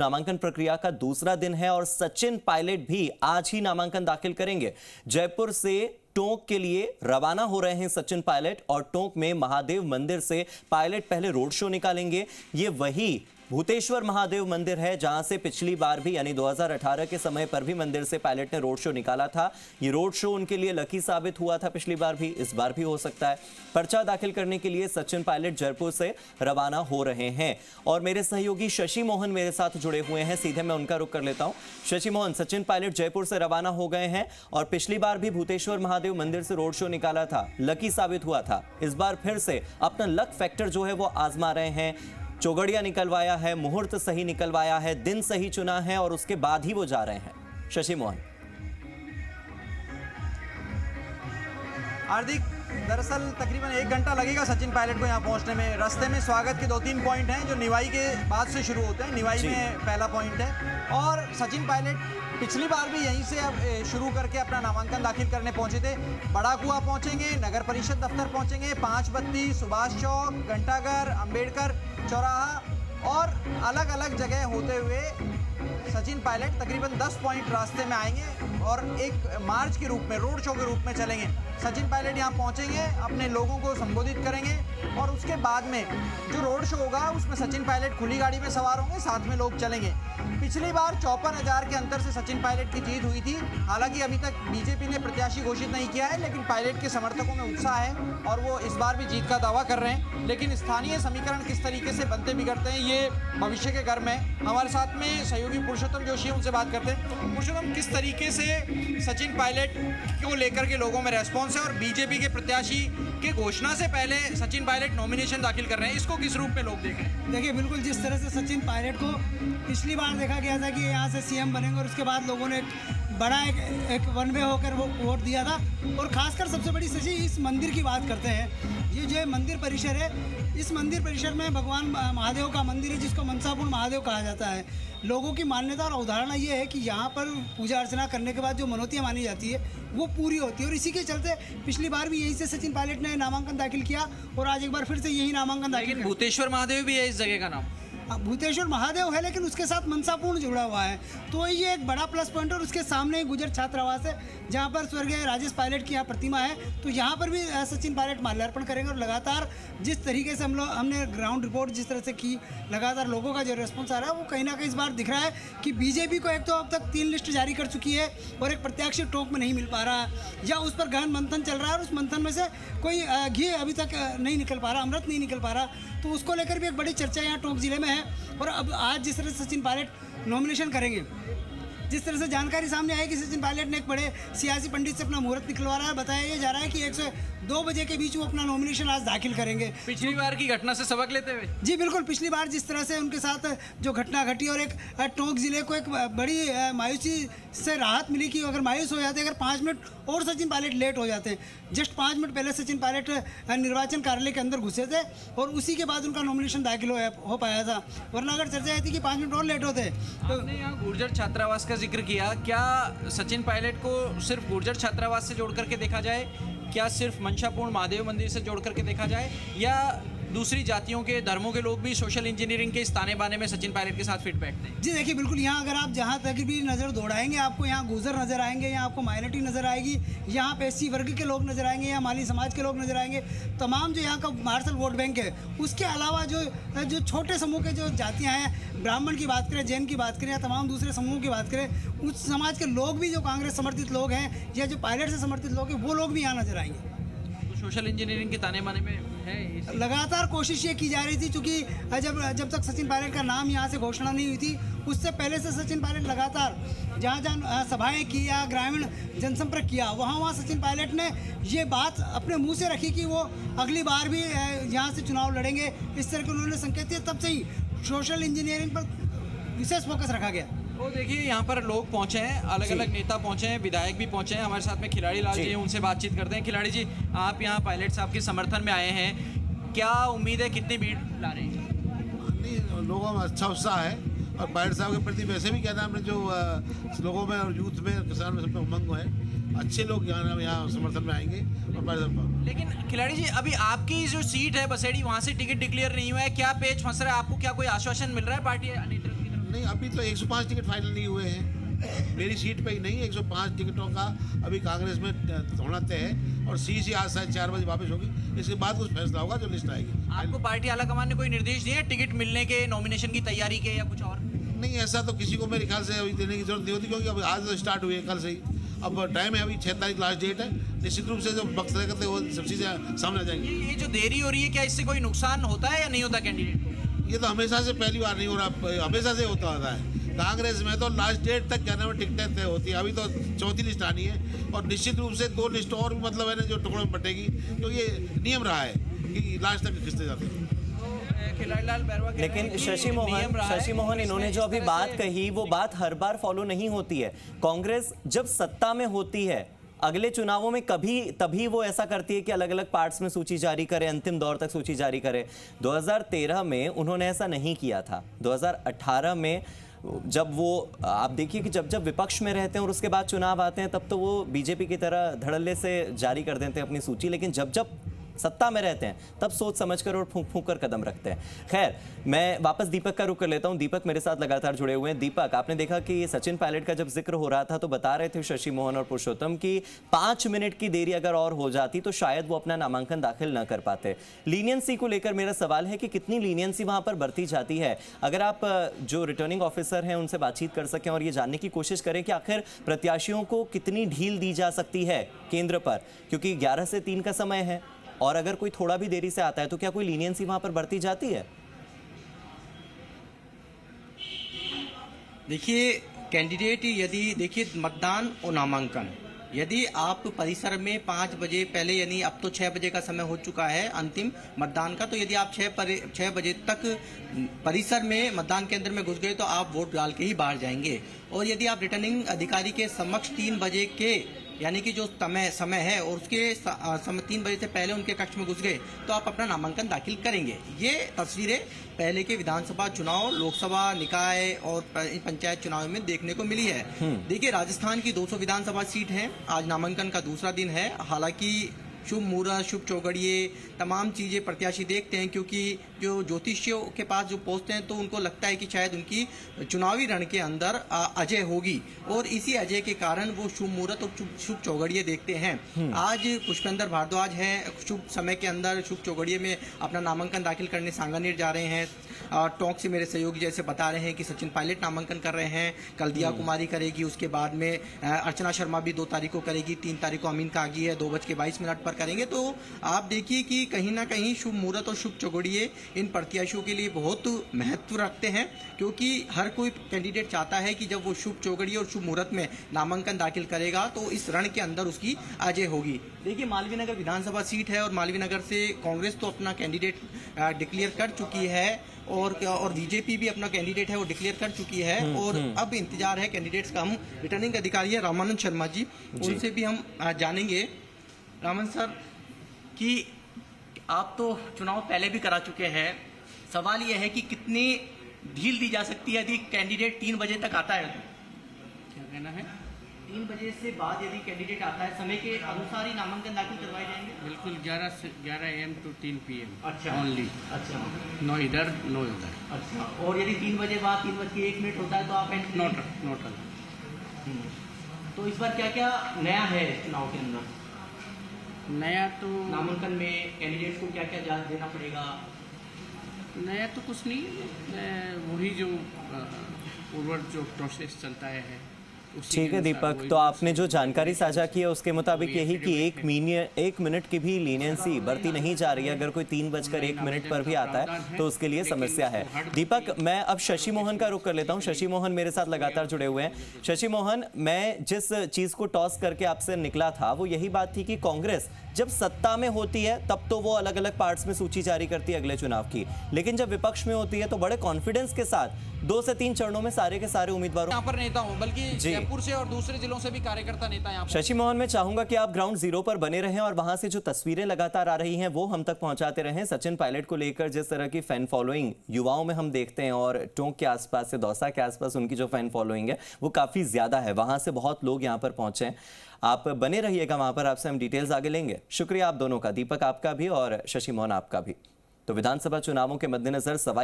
नामांकन प्रक्रिया का दूसरा दिन है और सचिन पायलट भी आज ही नामांकन दाखिल करेंगे। जयपुर से टोंक के लिए रवाना हो रहे हैं सचिन पायलट और टोंक में महादेव मंदिर से पायलट पहले रोड शो निकालेंगे। ये वही भूतेश्वर महादेव मंदिर है जहां से पिछली बार भी यानी 2018 के समय पर भी मंदिर से पायलट ने रोड शो निकाला था। ये रोड शो उनके लिए लकी साबित हुआ था पिछली बार भी, इस बार भी हो सकता है। पर्चा दाखिल करने के लिए सचिन पायलट जयपुर से रवाना हो रहे हैं और मेरे सहयोगी शशि मोहन मेरे साथ जुड़े हुए हैं। सीधे मैं उनका रुख कर लेता हूं। शशि मोहन, सचिन पायलट जयपुर से रवाना हो गए हैं और पिछली बार भी भूतेश्वर महादेव मंदिर से रोड शो निकाला था, लकी साबित हुआ था। इस बार फिर से अपना लक फैक्टर जो है वो आजमा रहे हैं। चौगड़िया निकलवाया है, मुहूर्त सही निकलवाया है, दिन सही चुना है और उसके बाद ही वो जा रहे हैं। शशि मोहन। हार्दिक, दरअसल तकरीबन 1 घंटा लगेगा सचिन पायलट को यहाँ पहुँचने में। रास्ते में स्वागत के 2-3 पॉइंट हैं जो निवाई के बाद से शुरू होते हैं। निवाई में पहला पॉइंट है और सचिन पायलट पिछली बार भी यहीं से अब शुरू करके अपना नामांकन दाखिल करने पहुंचे थे। बड़ा कुआं पहुंचेंगे, नगर परिषद दफ्तर पहुंचेंगे, 5 बत्ती, सुभाष चौक, घंटाघर, अंबेडकर चौराहा और अलग अलग जगह होते हुए सचिन पायलट तकरीबन 10 पॉइंट रास्ते में आएंगे और एक मार्च के रूप में, रोड शो के रूप में चलेंगे। सचिन पायलट यहाँ पहुँचेंगे, अपने लोगों को संबोधित करेंगे और उसके बाद में जो रोड शो होगा उसमें सचिन पायलट खुली गाड़ी में सवार होंगे, साथ में लोग चलेंगे। पिछली बार 54,000 के अंतर से सचिन पायलट की जीत हुई थी। हालांकि अभी तक बीजेपी ने प्रत्याशी घोषित नहीं किया है, लेकिन पायलट के समर्थकों में उत्साह है और वो इस बार भी जीत का दावा कर रहे हैं। लेकिन स्थानीय समीकरण किस तरीके से बनते बिगड़ते हैं ये भविष्य के गर्म है। हमारे साथ में सहयोगी पुरुषोत्तम जोशी है, उनसे बात करते हैं। पुरुषोत्तम, किस तरीके से सचिन पायलट को लेकर के लोगों में रेस्पॉन्स है और बीजेपी के प्रत्याशी के घोषणा से पहले सचिन पायलट नॉमिनेशन दाखिल कर रहे हैं, इसको किस रूप में लोग देख रहे हैं? देखिए, बिल्कुल जिस तरह से सचिन पायलट को पिछली बार देखा गया था कि यहाँ से सीएम बनेंगे और उसके बाद लोगों ने बड़ा एक वन वे होकर वो वोट दिया था। और खासकर सबसे बड़ी सची इस मंदिर की बात करते हैं। ये जो मंदिर परिसर है, इस मंदिर परिसर में भगवान महादेव का मंदिर है जिसको मनसापूर्ण महादेव कहा जाता है। लोगों की मान्यता और अवधारणा ये है कि यहाँ पर पूजा अर्चना करने के बाद जो मनौतियाँ मानी जाती है वो पूरी होती है और इसी के चलते पिछली बार भी यहीं से सचिन पायलट ने नामांकन दाखिल किया और आज एक बार फिर से यही नामांकन दाखिल किया। भूतेश्वर महादेव भी है इस जगह का नाम? भूतेश्वर महादेव है, लेकिन उसके साथ मनसापूर्ण जुड़ा हुआ है, तो ये एक बड़ा प्लस पॉइंट। और उसके सामने गुजर छात्रावास है जहाँ पर स्वर्गीय राजेश पायलट की यहाँ प्रतिमा है, तो यहाँ पर भी सचिन पायलट माल्यार्पण करेंगे। और लगातार जिस तरीके से हमने ग्राउंड रिपोर्ट जिस तरह से की, लगातार लोगों का जो रिस्पॉन्स आ रहा है वो कहीं ना कहीं इस बार दिख रहा है कि बीजेपी को एक तो अब तक 3 लिस्ट जारी कर चुकी है और एक प्रत्याशी टोंक में नहीं मिल पा रहा है या उस पर गहन मंथन चल रहा है और उस मंथन में से कोई घी अभी तक नहीं निकल पा रहा, अमृत नहीं निकल पा रहा, तो उसको लेकर भी एक बड़ी चर्चा यहाँ टोंक जिले में है। और अब आज जिस तरह से सचिन पायलट नॉमिनेशन करेंगे, जिस तरह से जानकारी सामने आई कि सचिन पायलट ने एक बड़े सियासी पंडित से अपना मुहूर्त निकलवा रहा है, बताया ये जा रहा है कि 1 से 2 बजे के बीच वो अपना नॉमिनेशन आज दाखिल करेंगे। पिछली बार की घटना से सबक लेते हुए? जी बिल्कुल, पिछली बार जिस तरह से उनके साथ जो घटना घटी और एक टोंक जिले को एक बड़ी मायूसी से राहत मिली कि अगर मायूस हो जाते, अगर 5 मिनट और सचिन पायलट लेट हो जाते, जस्ट 5 मिनट पहले सचिन पायलट निर्वाचन कार्यालय के अंदर घुसे थे और उसी के बाद उनका नॉमिनेशन दाखिल हो पाया था, वरना अगर चर्चा आई थी कि 5 मिनट और लेट होते। तो यहाँ गुर्जर छात्रावास का जिक्र किया, क्या सचिन पायलट को सिर्फ गुर्जर छात्रावास से जोड़ करके देखा जाए, क्या सिर्फ मनसापूर्ण महादेव मंदिर से जोड़ करके देखा जाए, या दूसरी जातियों के धर्मों के लोग भी सोशल इंजीनियरिंग के इस ताने बाने में सचिन पायलट के साथ फिट बैठते हैं? जी देखिए, बिल्कुल यहाँ अगर आप जहाँ तक भी नज़र दौड़ाएंगे आपको यहाँ गुजर नज़र आएंगे, यहाँ आपको माइनॉरिटी नज़र आएगी, यहाँ पे एससी वर्ग के लोग नज़र आएंगे, यहाँ माली समाज के लोग नज़र आएंगे, तमाम जो यहाँ का मार्शल वोट बैंक है। उसके अलावा जो छोटे समूह के जो जातियाँ हैं, ब्राह्मण की बात करें, जैन की बात करें या तमाम दूसरे समूहों की बात करें, उस समाज के लोग भी जो कांग्रेस समर्थित लोग हैं या जो पायलट से समर्थित लोग हैं वो लोग भी यहाँ नज़र आएंगे। सोशल इंजीनियरिंग के ताने बाने में है लगातार कोशिश ये की जा रही थी, क्योंकि जब तक सचिन पायलट का नाम यहाँ से घोषणा नहीं हुई थी, उससे पहले से सचिन पायलट लगातार जहाँ सभाएं की या ग्रामीण जनसंपर्क किया, वहाँ सचिन पायलट ने ये बात अपने मुंह से रखी कि वो अगली बार भी यहाँ से चुनाव लड़ेंगे। इस तरह के उन्होंने संकेत दिया, तब से ही सोशल इंजीनियरिंग पर विशेष फोकस रखा गया। वो देखिए, यहाँ पर लोग पहुँचे हैं, अलग अलग नेता पहुँचे हैं, विधायक भी पहुँचे हैं। हमारे साथ में खिलाड़ी लाल जी हैं, उनसे बातचीत करते हैं। खिलाड़ी जी, आप यहाँ पायलट साहब के समर्थन में आए हैं, क्या उम्मीद है, कितनी भीड़ ला रहे हैं? नहीं, लोगों में अच्छा उत्साह है और पायलट साहब के प्रति वैसे भी क्या नाम है, जो लोगों में और यूथ में, किसान में सब में उमंग है, अच्छे लोग यहाँ समर्थन में आएंगे और पायलट साहब। लेकिन खिलाड़ी जी, अभी आपकी जो सीट है बसेड़ी, वहाँ से टिकट डिक्लेयर नहीं हुआ है, क्या पेच फंस रहा है आपको? क्या कोई आश्वासन मिल रहा है पार्टी नेतृत्व की तरफ? नहीं, अभी तो 105 टिकट फाइनल नहीं हुए हैं। मेरी सीट पे ही नहीं, 105 टिकटों का अभी कांग्रेस में होना तय है और सीसी आज शायद 4 बजे वापस होगी। इसके बाद कुछ फैसला होगा जो लिस्ट आएगी। आपको पार्टी आलाकमान ने कोई निर्देश दिए टिकट मिलने के, नॉमिनेशन की तैयारी के या कुछ और? नहीं, ऐसा तो किसी को मेरे ख्याल से अभी देने की जरूरत नहीं होती, क्योंकि अब आज तो स्टार्ट हुई है कल से ही। अब टाइम है, अभी 6 तारीख लास्ट डेट है। निश्चित रूप से जो वक्त करते वो सब चीज़ें सामने आ जाएंगी। ये जो देरी हो रही है, क्या इससे कोई नुकसान होता है या नहीं होता कैंडिडेट को? ये तो हमेशा से पहली बार नहीं हो रहा, हमेशा से होता है। कांग्रेस में तो लास्ट डेट तक क्या नाम है टिकटें तय होती है। अभी तो चौथी लिस्ट आनी है और निश्चित रूप से 2 लिस्ट और भी मतलब है ना जो टुकड़ों में बटेगी, तो ये नियम रहा है कि लास्ट तक खिंचते जाते हैं। लेकिन शशि मोहन इन्होंने जो अभी बात कही वो बात हर बार फॉलो नहीं होती है। कांग्रेस जब सत्ता में होती है अगले चुनावों में कभी तभी वो ऐसा करती है कि अलग अलग पार्ट्स में सूची जारी करे, अंतिम दौर तक सूची जारी करे। 2013 में उन्होंने ऐसा नहीं किया था। 2018 में जब वो आप देखिए कि जब विपक्ष में रहते हैं और उसके बाद चुनाव आते हैं तब तो वो बीजेपी की तरह धड़ल्ले से जारी कर देते हैं अपनी सूची, लेकिन जब सत्ता में रहते हैं तब सोच समझकर और फूंक फूंक कर कदम रखते हैं। खैर, मैं वापस दीपक का रुख कर लेता हूं। दीपक मेरे साथ लगातार जुड़े हुए हैं। दीपक, आपने देखा कि सचिन पायलट का जब जिक्र हो रहा था तो बता रहे थे शशि मोहन और पुरुषोत्तम की 5 मिनट की देरी अगर और हो जाती तो शायद वो अपना नामांकन दाखिल न कर पाते। लीनियंसी को लेकर मेरा सवाल है कि कितनी लीनियंसी वहां पर बरती जाती है? अगर आप जो रिटर्निंग ऑफिसर हैं उनसे बातचीत कर सकें और ये जानने की कोशिश करें कि आखिर प्रत्याशियों को कितनी ढील दी जा सकती है केंद्र पर, क्योंकि 11 से 3 का समय है और अगर कोई थोड़ा भी देरी से आता है तो क्या कोई लीनियंसी वहां पर बरती जाती है? देखिए, कैंडिडेट यदि देखिए मतदान और नामांकन, यदि आप परिसर में 5 बजे पहले, यानी अब तो 6 बजे का समय हो चुका है अंतिम मतदान का, तो यदि आप 6 बजे तक परिसर में मतदान केंद्र में घुस गए तो आप वोट डाल के ही बाहर जाएंगे। और यदि आप रिटर्निंग अधिकारी के समक्ष 3 बजे के यानी कि जो समय है और उसके 3 बजे से पहले उनके कक्ष में घुस गए तो आप अपना नामांकन दाखिल करेंगे। ये तस्वीरें पहले के विधानसभा चुनाव, लोकसभा, निकाय और पंचायत चुनाव में देखने को मिली है। देखिए, राजस्थान की 200 विधानसभा सीट है। आज नामांकन का दूसरा दिन है। हालांकि शुभ मुहूर्त, शुभ चौगड़िए, तमाम चीज़ें प्रत्याशी देखते हैं, क्योंकि जो ज्योतिषियों के पास जो पहुंचते हैं तो उनको लगता है कि शायद उनकी चुनावी रण के अंदर अजय होगी और इसी अजय के कारण वो शुभ मुहूर्त और शुभ चौगड़िए देखते हैं। आज पुष्पेंद्र भारद्वाज है, शुभ समय के अंदर शुभ चौगड़िए में अपना नामांकन दाखिल करने सांगानेर जा रहे हैं। टोंक से मेरे सहयोगी जैसे बता रहे हैं कि सचिन पायलट नामांकन कर रहे हैं, कल दिया कुमारी करेगी, उसके बाद में अर्चना शर्मा भी 2 तारीख को करेगी, 3 तारीख को अमीन कागी है 2:22 पर करेंगे। तो आप देखिए कि कहीं ना कहीं शुभ मुहूर्त और शुभ चौगड़िए इन प्रत्याशियों के लिए बहुत महत्व रखते हैं, क्योंकि हर कोई कैंडिडेट चाहता है कि जब वो शुभ चौगड़िए और शुभ मुहूर्त में नामांकन दाखिल करेगा तो इस रण के अंदर उसकी अजय होगी। देखिए, मालवीय नगर विधानसभा सीट है और मालवीय नगर से कांग्रेस तो अपना कैंडिडेट डिक्लेयर कर चुकी है और बीजेपी भी अपना कैंडिडेट है वो डिक्लेयर कर चुकी है। और अब इंतजार है कैंडिडेट्स का। हम रिटर्निंग अधिकारी है रामानंद शर्मा जी, उनसे भी हम जानेंगे। रामन सर, कि आप तो चुनाव पहले भी करा चुके हैं, सवाल यह है कि कितनी ढील दी जा सकती है यदि कैंडिडेट 3 बजे तक आता है? क्या कहना है? 3 बजे से बाद यदि कैंडिडेट आता है, समय के अनुसार ही नामांकन दाखिल करवाए जाएंगे? बिल्कुल, 11 AM to 3 PM अच्छा ओनली। अच्छा, नो इधर नो उधर। अच्छा। और यदि 3 बजे बाद 3:01 होता है तो आप एंट्री? नोट। तो इस बार क्या क्या नया है चुनाव के अंदर? नया तो नामांकन में कैंडिडेट को क्या क्या जांच देना पड़ेगा? नया तो कुछ नहीं, वही जो पूर्व जो प्रोसेस चलता है। ठीक है दीपक, तो आपने जो जानकारी साझा की है उसके मुताबिक यही कि 1 मिनट की भी लीनियंसी बढ़ती नहीं जा रही है। अगर कोई 3:01 पर भी आता है तो उसके लिए समस्या है। दीपक, मैं अब शशि मोहन का रुख कर लेता हूं। शशि मोहन मेरे साथ लगातार जुड़े हुए हैं। शशि मोहन, मैं जिस चीज को टॉस करके आपसे निकला था वो यही बात थी कि कांग्रेस जब सत्ता में होती है तब तो वो अलग अलग पार्ट्स में सूची जारी करती है अगले चुनाव की, लेकिन जब विपक्ष में होती है तो बड़े कॉन्फिडेंस के साथ 2 से 3 चरणों में सारे के सारे उम्मीदवारों यहाँ पर नेता हूँ, बल्कि जयपुर से और दूसरे जिलों से भी कार्यकर्ता नेता यहाँ। शशि मोहन, मैं चाहूंगा कि आप ग्राउंड जीरो पर बने रहें और वहां से जो तस्वीरें लगातार आ रही हैं वो हम तक पहुंचाते रहें। सचिन पायलट को लेकर जिस तरह की फैन फॉलोइंग युवाओं में हम देखते हैं और टोंक के आसपास से दौसा के आसपास उनकी जो फैन फॉलोइंग है वो काफी ज्यादा है। वहां से बहुत लोग यहाँ पर पहुंचे हैं। आप बने रहिएगा वहां पर, आपसे हम डिटेल्स आगे लेंगे। शुक्रिया आप दोनों का, दीपक आपका भी और शशि मोहन आपका भी। तो विधानसभा चुनावों के मद्देनजर सवाई